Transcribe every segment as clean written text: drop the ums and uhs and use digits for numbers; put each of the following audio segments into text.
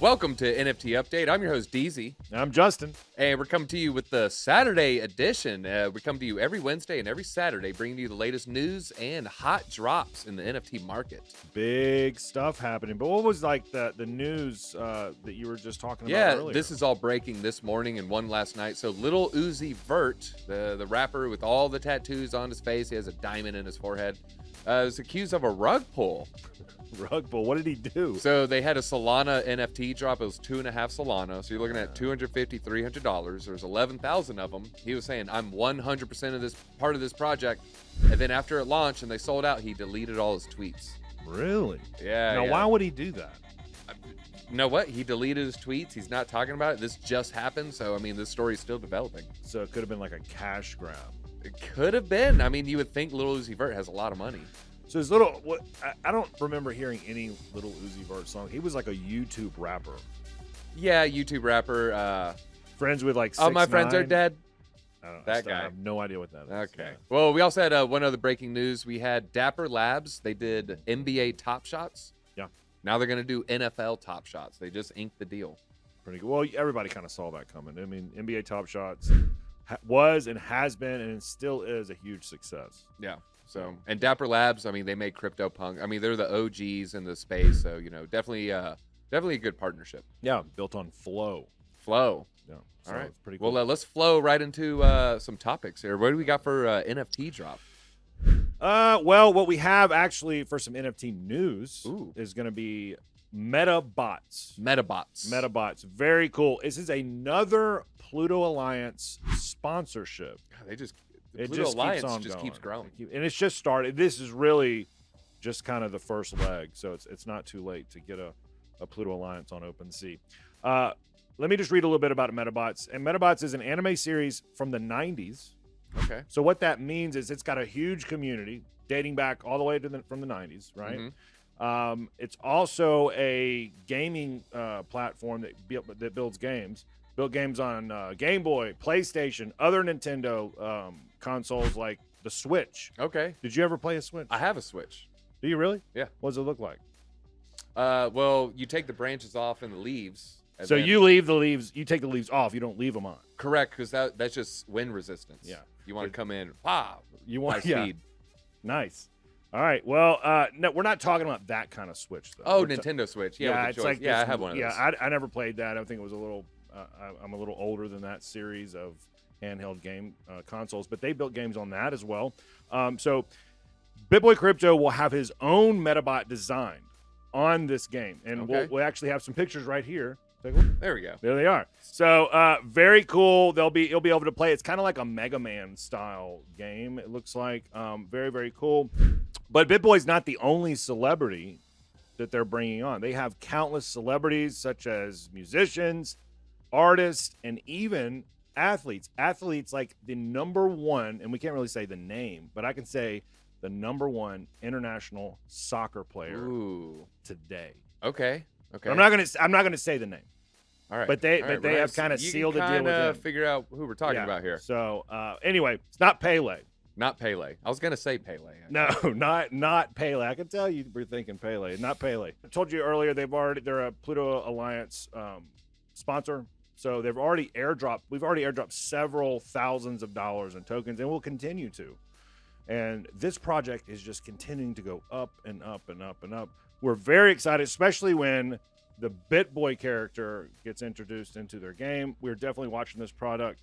Welcome to NFT Update. I'm your host, DZ. I'm Justin. And we're coming to you with the Saturday edition. We come to you every Wednesday and every Saturday, bringing you the latest news and hot drops in the NFT market. Big stuff happening. But what was like the news that you were just talking about earlier? This is all breaking this morning and one last night. So Lil Uzi Vert, the rapper with all the tattoos on his face, he has a diamond in his forehead, is accused of a rug pull. Rug pull? What did he do? So they had a Solana NFT drop. It was 2.5 Solana. So you're looking at $250, $300. There's 11,000 of them. He was saying, I'm 100% of this part of this project. And then after it launched and they sold out, he deleted all his tweets. Really? Yeah. Now, why would he do that? You know what? He deleted his tweets. He's not talking about it. This just happened. So, I mean, this story is still developing. So it could have been like a cash grab. It could have been. I mean, you would think Lil Uzi Vert has a lot of money. So his I don't remember hearing any Lil Uzi Vert song. He was like a YouTube rapper. Yeah, YouTube rapper. Friends with like 6ix9ine. Oh, my friends are dead. I don't know. That guy. I have no idea what that is. Okay. Yeah. Well, we also had one other breaking news. We had Dapper Labs. They did NBA Topshots. Yeah. Now they're going to do NFL Topshots. They just inked the deal. Pretty good. Well, everybody kind of saw that coming. I mean, NBA Topshots was and has been and still is a huge success. Yeah. So, and Dapper Labs, I mean, they made CryptoPunk. I mean, they're the OGs in the space. So, you know, definitely a good partnership. Yeah, built on flow. Yeah. So All right. It's pretty cool. Well, let's flow right into some topics here. What do we got for NFT drop? Well, what we have actually for some NFT news Ooh. is going to be Medabots. Medabots. Very cool. This is another Pluto Alliance sponsorship. God, It Pluto Alliance keeps on just going. keeps growing. And it's just started. This is really just kind of the first leg, so it's not too late to get a Pluto Alliance on OpenSea. Let me just read a little bit about Medabots. And Medabots is an anime series from the 90s. Okay. So what that means is it's got a huge community dating back all the way to from the 90s, right? Mm-hmm. It's also a gaming platform that builds games. Built games on Game Boy, PlayStation, other Nintendo consoles like the Switch. Okay. Did you ever play a Switch? I have a Switch. Do you really? Yeah. What does it look like? Well, you take the branches off and the leaves. And So then, you leave the leaves. You take the leaves off. You don't leave them on. correct, because that's just wind resistance. Yeah. You want to come in, You high want speed. Nice. All right. Well, no, we're not talking about that kind of Switch though. Oh, We're Nintendo Switch. Yeah, with it's the like joys. Yeah, I this- have one of those. Yeah, I never played that. I think it was a little. I'm a little older than that series of handheld game consoles, but they built games on that as well. So, BitBoy Crypto will have his own Medabot designed on this game, and Okay. we'll actually have some pictures right here. Take a look. There we go. There they are. So very cool. You'll be able to play. It's kind of like a Mega Man style game. It looks like very, very cool. But BitBoy's not the only celebrity that they're bringing on. They have countless celebrities such as musicians, artists, and even athletes. Athletes like the #1, and we can't really say the name, but I can say the #1 international soccer player Ooh. today. Okay. But I'm not gonna say the name. All right. But they All right, they well, have kind of you sealed can a deal with kinda him. figure out who we're talking Yeah. about here. So anyway, it's not Pele. Not Pele. I was gonna say Pele. No, not Pele. I can tell you were thinking Pele, not Pele. I told you earlier they're a Pluto Alliance sponsor. So they've already airdropped. We've already airdropped several thousands of dollars in tokens, and we'll continue to. And this project is just continuing to go up and up and up and up. We're very excited, especially when the BitBoy character gets introduced into their game. We're definitely watching this project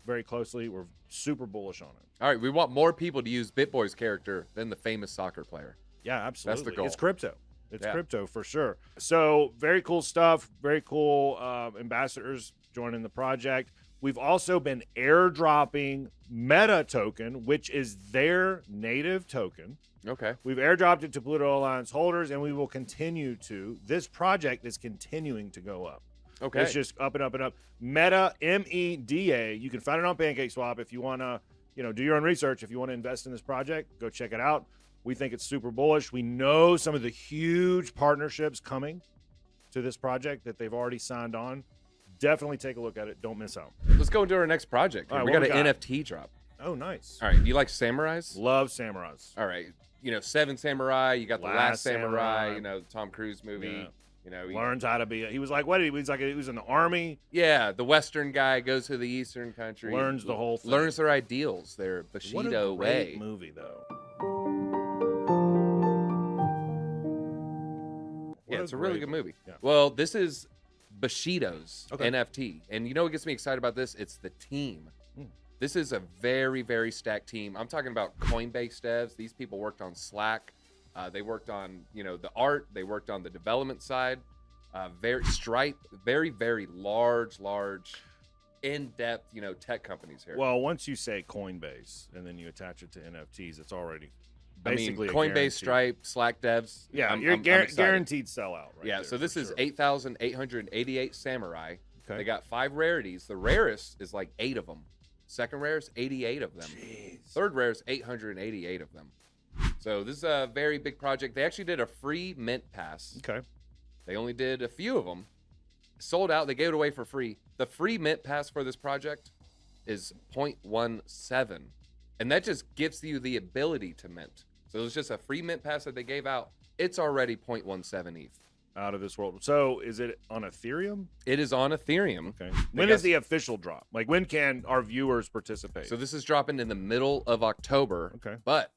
very closely. We're super bullish on it. All right. We want more people to use BitBoy's character than the famous soccer player. Yeah, absolutely. That's the goal. It's crypto. It's Yeah. crypto for sure. So very cool stuff. Very cool ambassadors joining the project. We've also been airdropping Meta token, which is their native token. Okay. We've airdropped it to Pluto Alliance holders, and we will continue to. This project is continuing to go up. Okay. It's just up and up and up. Meta, MEDA. You can find it on PancakeSwap if you want to, do your own research. If you want to invest in this project, go check it out. We think it's super bullish. We know some of the huge partnerships coming to this project that they've already signed on. Definitely take a look at it. Don't miss out. Let's go into our next project. All right, we what got we an got? NFT drop. Oh, nice. All right. Do you like samurais? Love samurais. All right. 7 Samurai. You got the Last Last Samurai. Samurai. The Tom Cruise movie. Yeah. You know, learns how to be. He was like, what? He was in the army. Yeah, the Western guy goes to the Eastern country. Learns the whole thing. Learns their ideals, their Bushido what a great way. movie, though. Yeah, it's a really good movie. Yeah. Well, this is Bushido's Okay. NFT. And you know what gets me excited about this? It's the team. This is a very, very stacked team. I'm talking about Coinbase devs. These people worked on Slack. They worked on, you know, the art. They worked on the development side. Very Stripe, very, very large, in-depth, you know, tech companies here. Well, once you say Coinbase and then you attach it to NFTs, it's already I mean, basically a Coinbase, guarantee. Stripe, Slack devs. Yeah, I'm excited. guaranteed sellout. Right Yeah, there, so this for is sure. 8,888 samurai. Okay. They got 5 rarities. The rarest is like 8 of them. Second rarest, 88 of them. Jeez. Third rarest, 888 of them. So this is a very big project. They actually did a free mint pass. Okay. They only did a few of them. Sold out. They gave it away for free. The free mint pass for this project is 0.17. And that just gives you the ability to mint. So it's just a free mint pass that they gave out. It's already 0.17 ETH. Out of this world. So is it on Ethereum? It is on Ethereum. Okay. When is the official drop? Like, when can our viewers participate? So this is dropping in the middle of October. Okay. But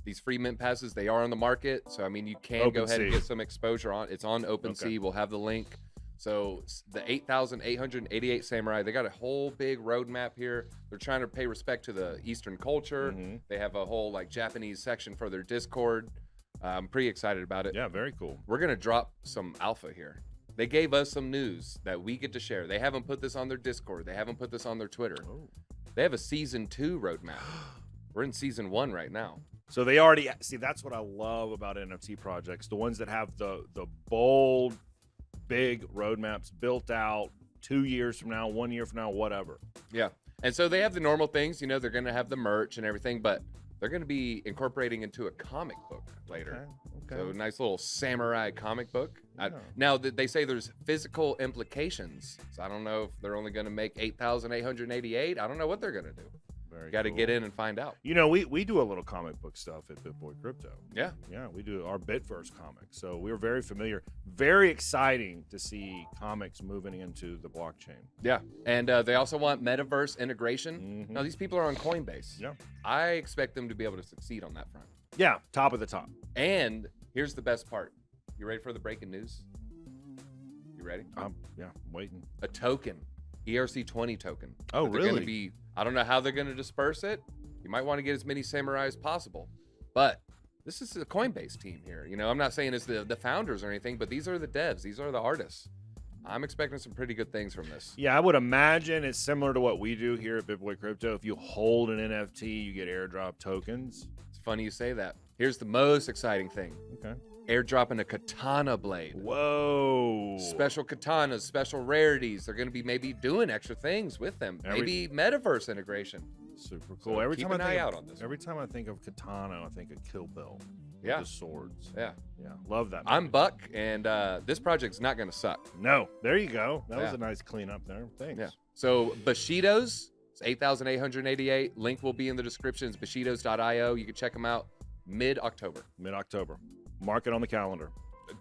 these free mint passes, they are on the market. So, I mean, you can go ahead and OpenSea. get some exposure on. It's on OpenSea. Okay. We'll have the link. So the 8,888 samurai, they got a whole big roadmap here. They're trying to pay respect to the Eastern culture. Mhm. They have a whole like Japanese section for their Discord. I'm pretty excited about it. Yeah, very cool. We're going to drop some alpha here. They gave us some news that we get to share. They haven't put this on their Discord. They haven't put this on their Twitter. Oh. They have a season 2 roadmap. We're in season 1 right now. So they already see. That's what I love about NFT projects. The ones that have the bold, big roadmaps built out 2 years from now, 1 year from now, whatever. Yeah. And so they have the normal things, you know, they're going to have the merch and everything, but they're going to be incorporating into a comic book later. Okay. So nice little samurai comic book. Yeah. Now they say there's physical implications. So I don't know if they're only going to make 8,888. I don't know what they're going to do. Very Got to cool. get in and find out. You know, we do a little comic book stuff at BitBoy Crypto. Yeah. Yeah, we do our Bitverse comics. So we're very familiar. Very exciting to see comics moving into the blockchain. Yeah. And they also want metaverse integration. Mhm. Now these people are on Coinbase. Yeah. I expect them to be able to succeed on that front. Yeah, top of the top. And here's the best part. You ready for the breaking news? You ready? I'm waiting. A token, ERC20 token. Oh, that they're really? Gonna be, I don't know how they're going to disperse it. You might want to get as many samurai as possible. But this is the Coinbase team here. You know, I'm not saying it's the founders or anything, but these are the devs. These are the artists. I'm expecting some pretty good things from this. Yeah, I would imagine it's similar to what we do here at BitBoy Crypto. If you hold an NFT, you get airdrop tokens. It's funny you say that. Here's the most exciting thing. Okay. Airdropping a katana blade. Whoa. Special katanas, special rarities. They're going to be maybe doing extra things with them. Maybe metaverse integration. Super cool. So every keep time an I think eye of, out on this Every time I think of katana, I think of Kill Bill. Yeah. The swords. Yeah. Yeah. Love that. I'm movie. Buck, and this project's not going to suck. No. There you go. That was Yeah. a nice cleanup there. Thanks. Yeah. So Bushidos, it's 8,888. Link will be in the description. It's bushidos.io. You can check them out mid-October. Mid-October. Mark it on the calendar.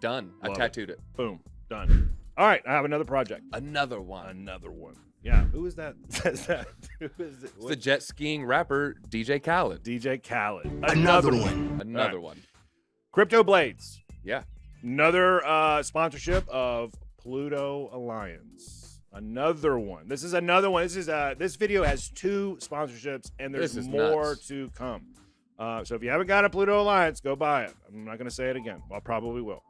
Done. I Love it. tattooed it. Boom. Done. All right. I have another project. Another one. Another one. Yeah. Who is that? Who is it? It's the jet skiing rapper DJ Khaled. DJ Khaled. Another one. Another right. one. Crypto Blades. Yeah. Another sponsorship of Pluto Alliance. Another one. This is another one. This video has 2 sponsorships, and there's This is more nuts. to come. So if you haven't got a Pluto Alliance, go buy it. I'm not going to say it again. Well, I probably will.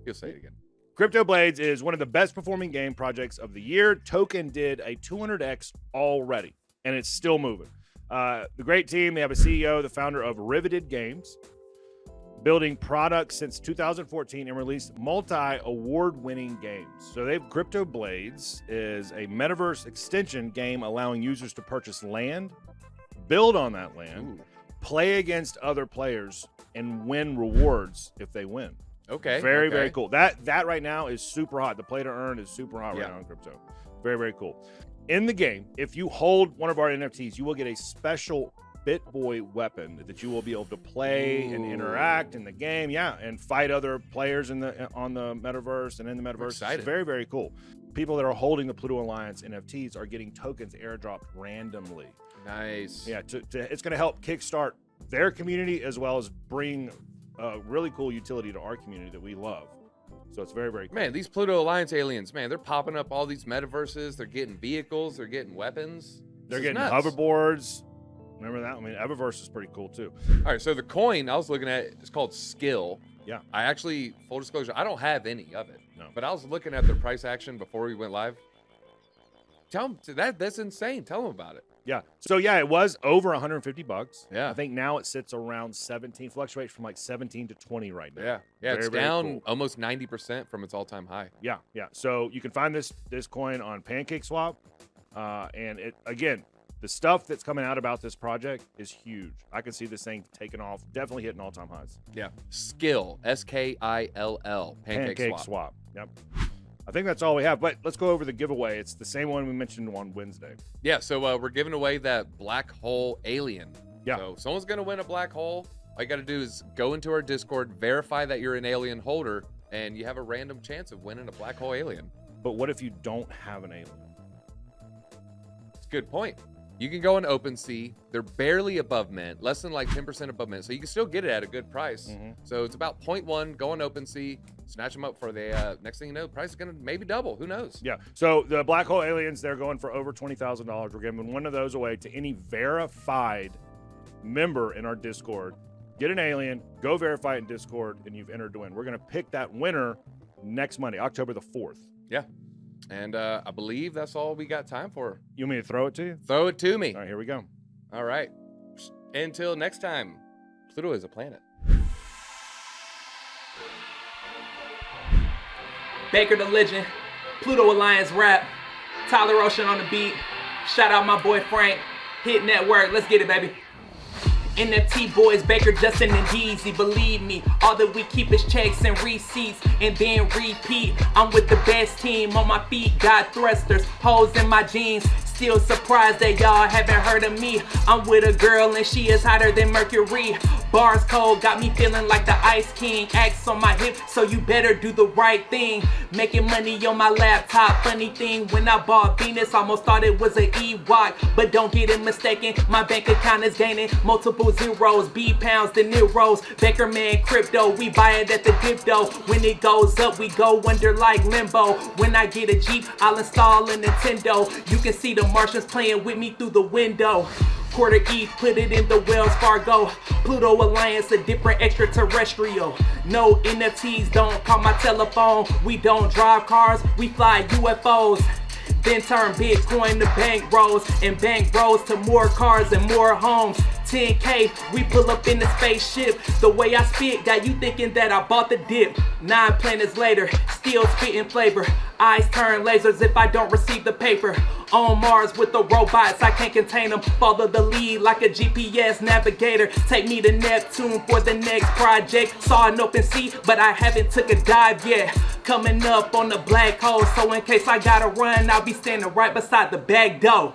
You'll say it again. Crypto Blades is one of the best performing game projects of the year. Token did a 200x already, and it's still moving. The great team, they have a CEO, the founder of Riveted Games, building products since 2014 and released multi-award-winning games. So they've Crypto Blades is a metaverse extension game allowing users to purchase land, build on that land, Ooh. play against other players, and win rewards if they win. Okay. Very, okay. very cool. That right now is super hot. The play to earn is super hot right Yeah. now in crypto. Very, very cool. In the game, if you hold one of our NFTs, you will get a special BitBoy weapon that you will be able to play and interact in the game, and fight other players on the metaverse and in the metaverse. Excited. It's very, very cool. People that are holding the Pluto Alliance NFTs are getting tokens airdropped randomly. Nice. Yeah, it's going to help kickstart their community as well as bring really cool utility to our community that we love. So it's very, very cool. Man, these Pluto Alliance aliens, man, they're popping up all these metaverses. They're getting vehicles. They're getting weapons. They're getting nuts. hoverboards. Remember that? I mean, Eververse is pretty cool too. All right, so the coin I was looking at, it's called Skill. Yeah. I actually, full disclosure, I don't have any of it. No. But I was looking at their price action before we went live. Tell them that's insane. Tell them about it. Yeah. So yeah, it was over $150. Yeah. I think now it sits around 17, fluctuates from like 17 to 20 right now. Yeah. Yeah. Very, It's very down cool. almost 90% from its all-time high. Yeah. Yeah. So you can find this coin on PancakeSwap. And it, again, the stuff that's coming out about this project is huge. I can see this thing taking off, definitely hitting all-time highs. Yeah. Skill, SKILL, PancakeSwap. Yep. I think that's all we have, but let's go over the giveaway. It's the same one we mentioned on Wednesday. Yeah, so we're giving away that black hole alien. Yeah. So if someone's gonna win a black hole, all you gotta do is go into our Discord, verify that you're an alien holder, and you have a random chance of winning a black hole alien. But what if you don't have an alien? It's a good point. You can go on OpenSea. They're barely above mint, less than like 10% above mint. So you can still get it at a good price. Mm-hmm. So it's about 0.1. Go on OpenSea, snatch them up for the next thing you know, the price is going to maybe double. Who knows? Yeah. So the black hole aliens, they're going for over $20,000. We're giving one of those away to any verified member in our Discord. Get an alien, go verify it in Discord, and you've entered to win. We're going to pick that winner next Monday, October the 4th. Yeah. And I believe that's all we got time for. You want me to throw it to you? Throw it to me. All right, here we go. All right. Until next time, Pluto is a planet. Baker the Legend, Pluto Alliance Rap, Tyler Ocean on the beat. Shout out my boy Frank, Hit Network. Let's get it, baby. NFT boys, Baker, Justin, and Deezy, believe me, all that we keep is checks and receipts, and then repeat. I'm with the best team, on my feet, got thrusters, holes in my jeans. Still surprised that y'all haven't heard of me. I'm with a girl and she is hotter than Mercury. Bars cold, got me feeling like the Ice King. Axe on my hip, so you better do the right thing. Making money on my laptop. Funny thing, when I bought Venus, almost thought it was an E-Watt. But don't get it mistaken, my bank account is gaining multiple zeros. B-pounds, the Neros. Baker man crypto, we buy it at the dip though. When it goes up, we go under like limbo. When I get a Jeep, I'll install a Nintendo. You can see the Martians playing with me through the window. Quarter ETH, put it in the Wells Fargo. Pluto Alliance, a different extraterrestrial. No NFTs, don't call my telephone. We don't drive cars, we fly UFOs. Then turn Bitcoin to bank rolls, and bank rolls to more cars and more homes. 10K, we pull up in the spaceship. The way I spit got you thinking that I bought the dip. 9 planets later, still spitting flavor. Eyes turn lasers if I don't receive the paper. On Mars with the robots, I can't contain them. Follow the lead like a GPS navigator. Take me to Neptune for the next project. Saw an open sea, but I haven't took a dive yet. Coming up on the black hole, so in case I gotta run, I'll be standing right beside the back door.